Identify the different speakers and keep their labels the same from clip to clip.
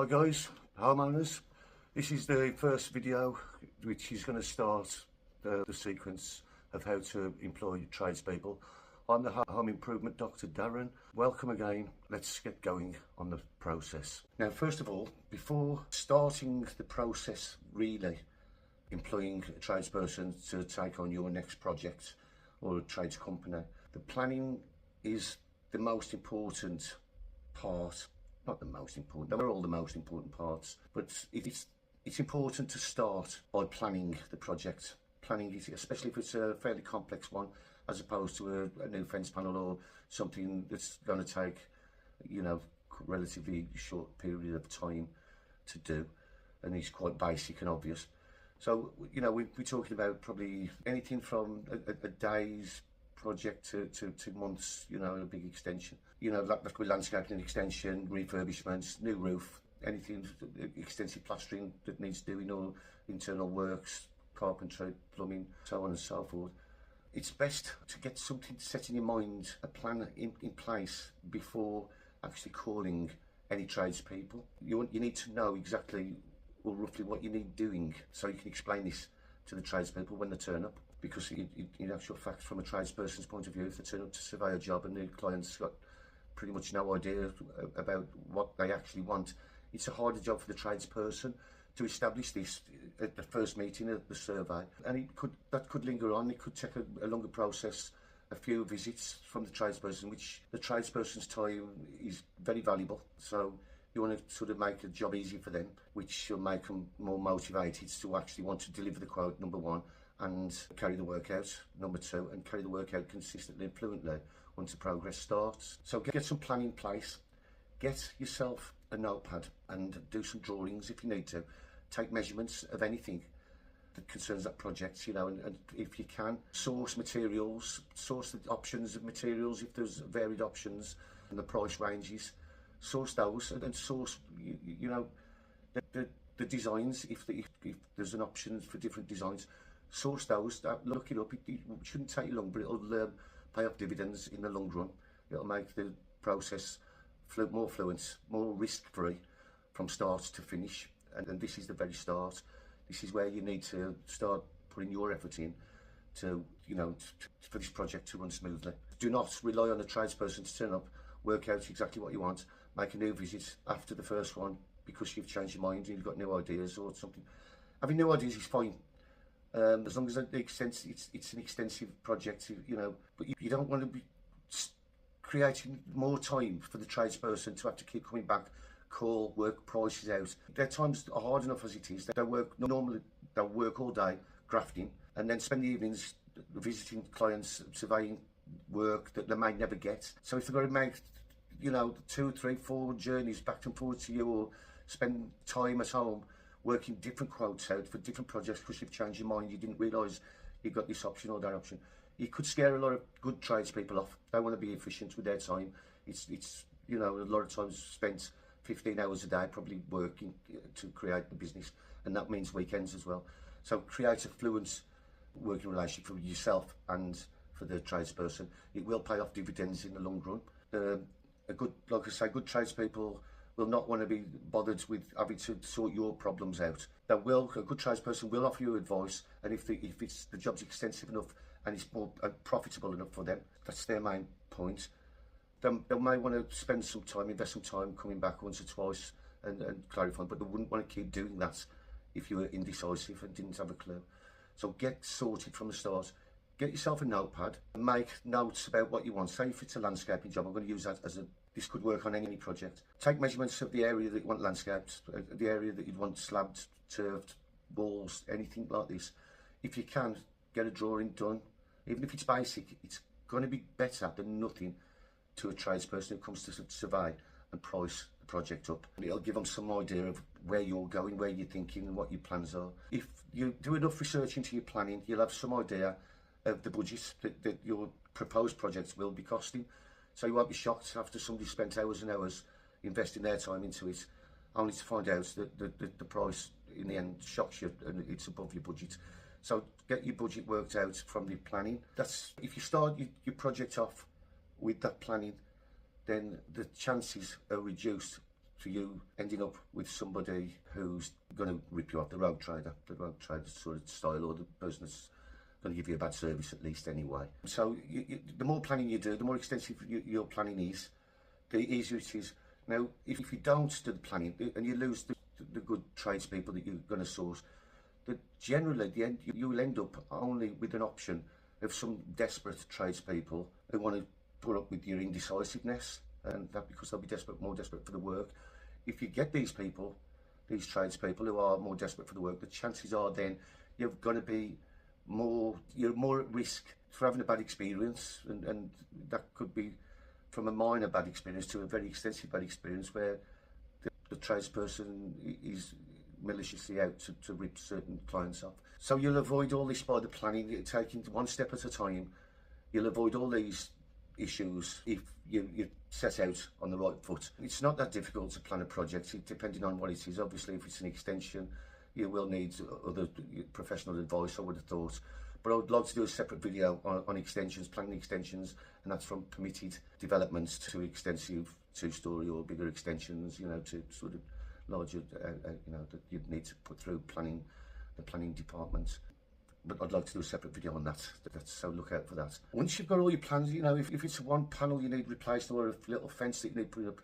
Speaker 1: Hi guys, homeowners. This is the first video which is going to start the sequence of how to employ tradespeople. I'm the home improvement Dr. Darren. Welcome again. Let's get going on the process. Now, first of all, before starting the process really employing a tradesperson to take on your next project or a trades company, the planning is the most important part. Not the most important, they're all the most important parts, but it's important to start by planning the project. Planning it, especially if it's a fairly complex one, as opposed to a new fence panel or something that's going to take, relatively short period of time to do, and it's quite basic and obvious. So, we're talking about probably anything from a day's project to months, a big extension. That could be landscaping extension, refurbishments, new roof, anything, extensive plastering that needs doing, or internal works, carpentry, plumbing, so on and so forth. It's best to get something set in your mind, a plan in place before actually calling any tradespeople. You need to know exactly or roughly what you need doing, so you can explain this to the tradespeople when they turn up. Because in actual fact, from a tradesperson's point of view, if they turn up to survey a job and the client's got pretty much no idea about what they actually want, it's a harder job for the tradesperson to establish this at the first meeting of the survey, and that could linger on. It could take a longer process, a few visits from the tradesperson, which the tradesperson's time is very valuable. So you want to sort of make the job easy for them, which will make them more motivated to actually want to deliver the quote, number one, and carry the work out, number two, and carry the work out consistently and fluently once the progress starts. So get some plan in place, get yourself a notepad and do some drawings if you need to. Take measurements of anything that concerns that project, and if you can, source materials, source the options of materials if there's varied options and the price ranges. Source those and source, the designs if there's an option for different designs. Source those, look it up. It shouldn't take you long, but it'll pay off dividends in the long run. It'll make the process more fluent, more risk-free from start to finish. And this is the very start. This is where you need to start putting your effort in to, for this project to run smoothly. Do not rely on the tradesperson to turn up, work out exactly what you want, make a new visit after the first one because you've changed your mind and you've got new ideas or something. Having new ideas is fine. As long as it's an extensive project, but you don't want to be creating more time for the tradesperson to have to keep coming back, call, work prices out. Their times are hard enough as it is. They'll work all day grafting and then spend the evenings visiting clients, surveying work that they may never get. So if they've got to make 2, 3, 4 journeys back and forward to you, or spend time at home working different quotes out for different projects because you've changed your mind, you didn't realise you got this option or that option, you could scare a lot of good tradespeople off. They want to be efficient with their time. It's a lot of times spent 15 hours a day probably working to create the business, and that means weekends as well. So create a fluent working relationship for yourself and for the tradesperson. It will pay off dividends in the long run. Like I say, good tradespeople will not want to be bothered with having to sort your problems out. A good tradesperson will offer you advice, and if the job's extensive enough and it's more profitable enough for them, that's their main point. They may want to invest some time coming back once or twice and clarifying, but they wouldn't want to keep doing that if you were indecisive and didn't have a clue. So get sorted from the start. Get yourself a notepad and make notes about what you want. Say if it's a landscaping job, I'm going to use that this could work on any project. Take measurements of the area that you want landscaped, the area that you'd want slabbed, turfed, walls, anything like this. If you can, get a drawing done. Even if it's basic, it's going to be better than nothing to a tradesperson who comes to survey and price the project up. And it'll give them some idea of where you're going, where you're thinking, and what your plans are. If you do enough research into your planning, you'll have some idea of the budget that your proposed projects will be costing. So you won't be shocked after somebody spent hours and hours investing their time into it, only to find out that the price in the end shocks you and it's above your budget. So get your budget worked out from the planning. If you start your project off with that planning, then the chances are reduced to you ending up with somebody who's going to rip you off, the road trader sort of style, or the person that's going to give you a bad service at least anyway. So the more planning you do, the more extensive your planning is, the easier it is. Now, if you don't do the planning and you lose the good tradespeople that you're going to source, that generally at the end you will end up only with an option of some desperate tradespeople who want to put up with your indecisiveness, and that because they'll be more desperate for the work. If you get these people, these tradespeople who are more desperate for the work, the chances are then you're going to be you're more at risk for having a bad experience, and that could be from a minor bad experience to a very extensive bad experience where the tradesperson is maliciously out to rip certain clients off. So you'll avoid all this by the planning, taking one step at a time. You'll avoid all these issues if you set out on the right foot. It's not that difficult to plan a project, depending on what it is. Obviously, if it's an extension, you will need other professional advice, I would have thought. But I would like to do a separate video on extensions, planning extensions, and that's from permitted developments to extensive two-storey or bigger extensions, you know, to sort of larger, you know, that you'd need to put through the planning department. But I'd like to do a separate video on that, so look out for that. Once you've got all your plans, you know, if it's one panel you need replaced or a little fence that you need put up,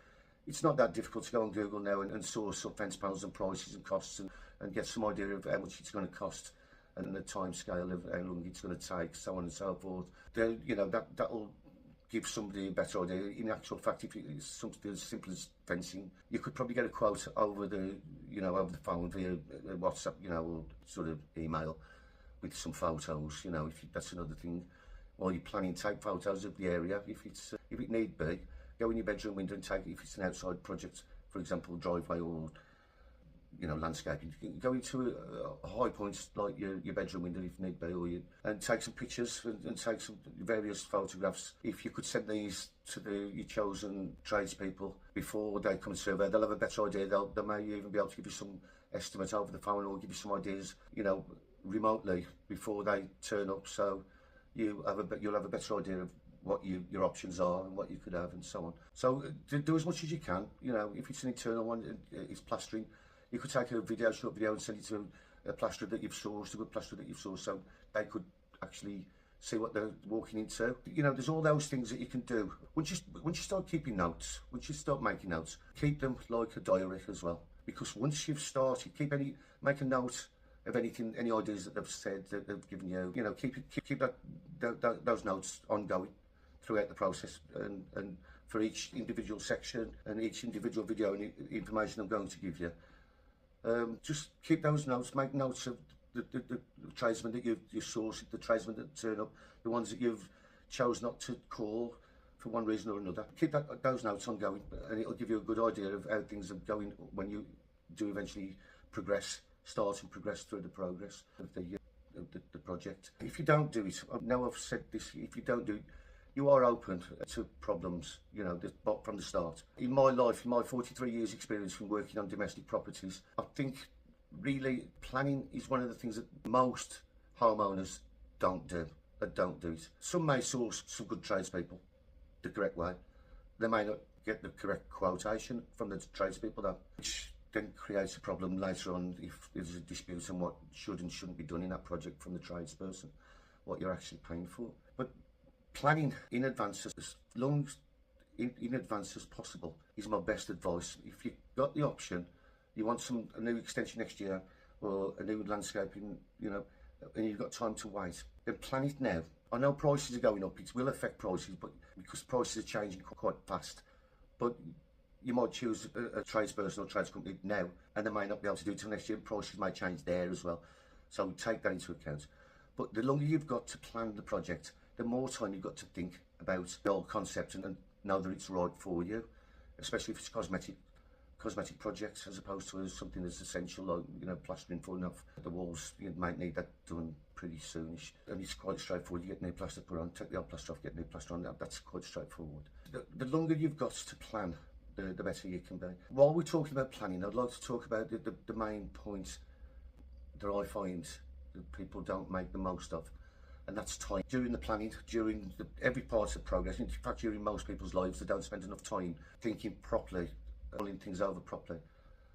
Speaker 1: it's not that difficult to go on Google now and source up fence panels and prices and costs and get some idea of how much it's going to cost and the time scale of how long it's going to take, so on and so forth. You know, that'll give somebody a better idea. In actual fact, if it's something as simple as fencing, you could probably get a quote over the phone via WhatsApp, you know, or sort of email with some photos. You know, that's another thing. While you're planning, take photos of the area. If it need be, go in your bedroom window and take it. If it's an outside project, for example, driveway or, you know, landscaping, you can go into a high point like your bedroom window if need be, and take some pictures and take some various photographs. If you could send these to your chosen tradespeople before they come and survey, they'll have a better idea. They may even be able to give you some estimate over the phone or give you some ideas, you know, remotely before they turn up. So you'll have a better idea of what your options are and what you could have and so on. So do as much as you can. You know, if it's an internal one, it's plastering. You could take a short video and send it to a plasterer that you've sourced, a good plasterer that you've sourced, so they could actually see what they're walking into. You know, there's all those things that you can do. Once you start keeping notes, once you start making notes, keep them like a diary as well. Because once you've started, make a note of anything, any ideas that they've said, that they've given you. You know, keep those notes ongoing throughout the process, and for each individual section and each individual video and information I'm going to give you. Just keep those notes, make notes of the tradesmen that you've sourced, the tradesmen that turn up, the ones that you've chose not to call for one reason or another. Keep those notes ongoing, and it'll give you a good idea of how things are going when you do eventually start and progress through the progress of the project. If you don't do it, now I've said this, if you don't do it, you are open to problems, you know, from the start. In my life, in my 43 years experience from working on domestic properties, I think really planning is one of the things that most homeowners don't do it. Some may source some good tradespeople the correct way. They may not get the correct quotation from the tradespeople though, which then creates a problem later on if there's a dispute on what should and shouldn't be done in that project from the tradesperson, what you're actually paying for. But planning in advance, as long in advance as possible, is my best advice. If you've got the option, you want a new extension next year or a new landscaping, you know, and you've got time to wait, then plan it now. I know prices are going up, it will affect prices, but because prices are changing quite fast. But you might choose a tradesperson or trades company now, and they may not be able to do it till next year. Prices may change there as well, so take that into account. But the longer you've got to plan the project, the more time you've got to think about the whole concept and know that it's right for you, especially if it's cosmetic projects as opposed to something that's essential, like, you know, plastering falling off the walls. You might need that done pretty soonish, and it's quite straightforward. You get new plaster put on, take the old plaster off, get new plaster on. That's quite straightforward. The longer you've got to plan, the better you can be. While we're talking about planning, I'd like to talk about the main point that I find that people don't make the most of, and that's time. During the planning, during every part of progress, in fact during most people's lives, they don't spend enough time thinking properly mulling things over properly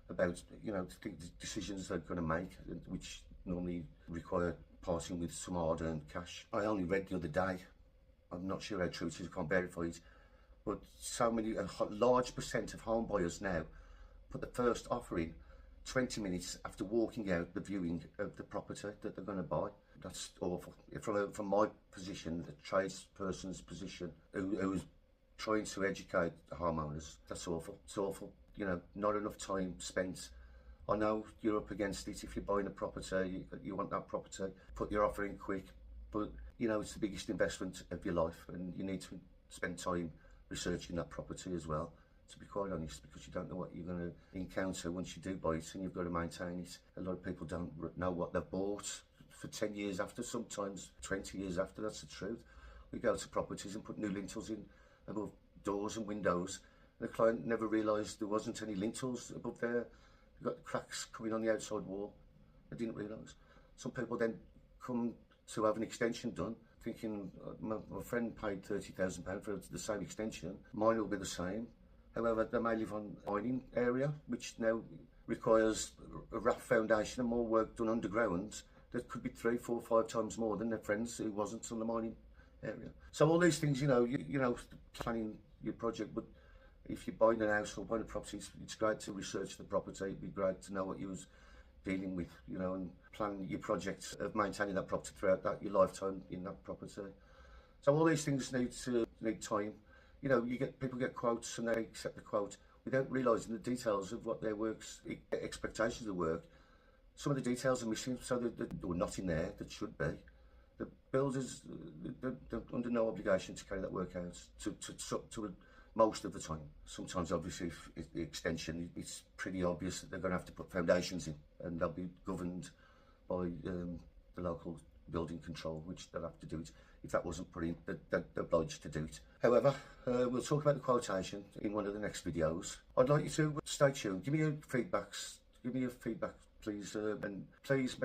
Speaker 1: about, you know, the decisions they're going to make, which normally require parting with some hard-earned cash. I only read the other day, I'm not sure how true it is, I can't verify it, but so many, a large percent of home buyers now put the first offer in 20 minutes after walking out the viewing of the property that they're going to buy. That's awful. From my position, the tradesperson's position, who's trying to educate the homeowners, that's awful. It's awful. You know, not enough time spent. I know you're up against it. If you're buying a property, you want that property, put your offer in quick. But, you know, it's the biggest investment of your life, and you need to spend time researching that property as well, to be quite honest, because you don't know what you're going to encounter once you do buy it, and you've got to maintain it. A lot of people don't know what they've bought for 10 years after, sometimes 20 years after. That's the truth. We go to properties and put new lintels in above doors and windows. The client never realised there wasn't any lintels above there. You've got cracks coming on the outside wall. They didn't realise. Some people then come to have an extension done, thinking my friend paid £30,000 for the same extension. Mine will be the same. However, they may live on a mining area, which now requires a rough foundation and more work done underground. That could be 3, 4, 5 times more than their friends who wasn't on the mining area. So all these things, you know, planning your project, but if you're buying a house or buying a property, it's great to research the property. It'd be great to know what you was dealing with, you know, and plan your project of maintaining that property throughout your lifetime in that property. So all these things need time. You know, people get quotes and they accept the quote without realising the details of what their work's expectations of work. Some of the details are missing, so they're not in there that should be. The builders, they're under no obligation to carry that work out to most of the time. Sometimes, obviously, if the extension, it's pretty obvious that they're going to have to put foundations in, and they'll be governed by the local building control, which they'll have to do it. If that wasn't put in, they're obliged to do it. However, we'll talk about the quotation in one of the next videos. I'd like you to stay tuned. Give me your feedback, please, and please,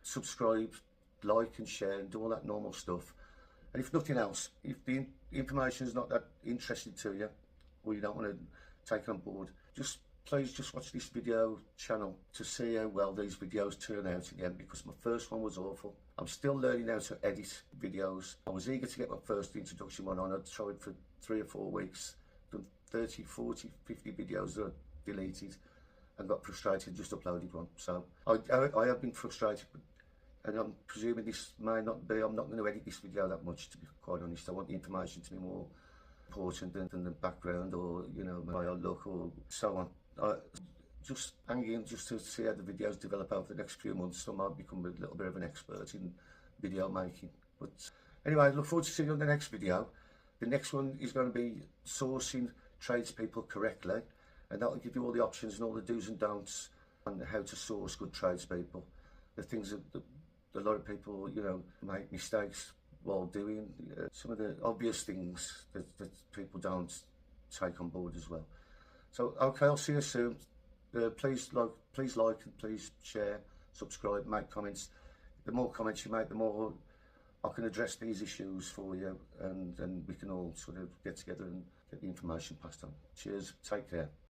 Speaker 1: subscribe, like and share, and do all that normal stuff. And if nothing else, if the information is not that interesting to you, or you don't want to take it on board, please just watch this video channel to see how well these videos turn out again, because my first one was awful. I'm still learning how to edit videos. I was eager to get my first introduction one on. I'd tried for 3 or 4 weeks, done 30, 40, 50 videos that I deleted, and got frustrated and just uploaded one. So I have been frustrated, and I'm presuming this may not be. I'm not going to edit this video that much, to be quite honest. I want the information to be more important than the background, or, you know, my look, or so on. Just hang in just to see how the videos develop over the next few months. I might become a little bit of an expert in video making. But anyway, I look forward to seeing you on the next video. The next one is going to be sourcing tradespeople correctly, and that will give you all the options and all the do's and don'ts on how to source good tradespeople. The things that a lot of people, you know, make mistakes while doing. Some of the obvious things that people don't take on board as well. So, okay, I'll see you soon. Please like and please share, subscribe, make comments. The more comments you make, the more I can address these issues for you, and we can all sort of get together and get the information passed on. Cheers, take care.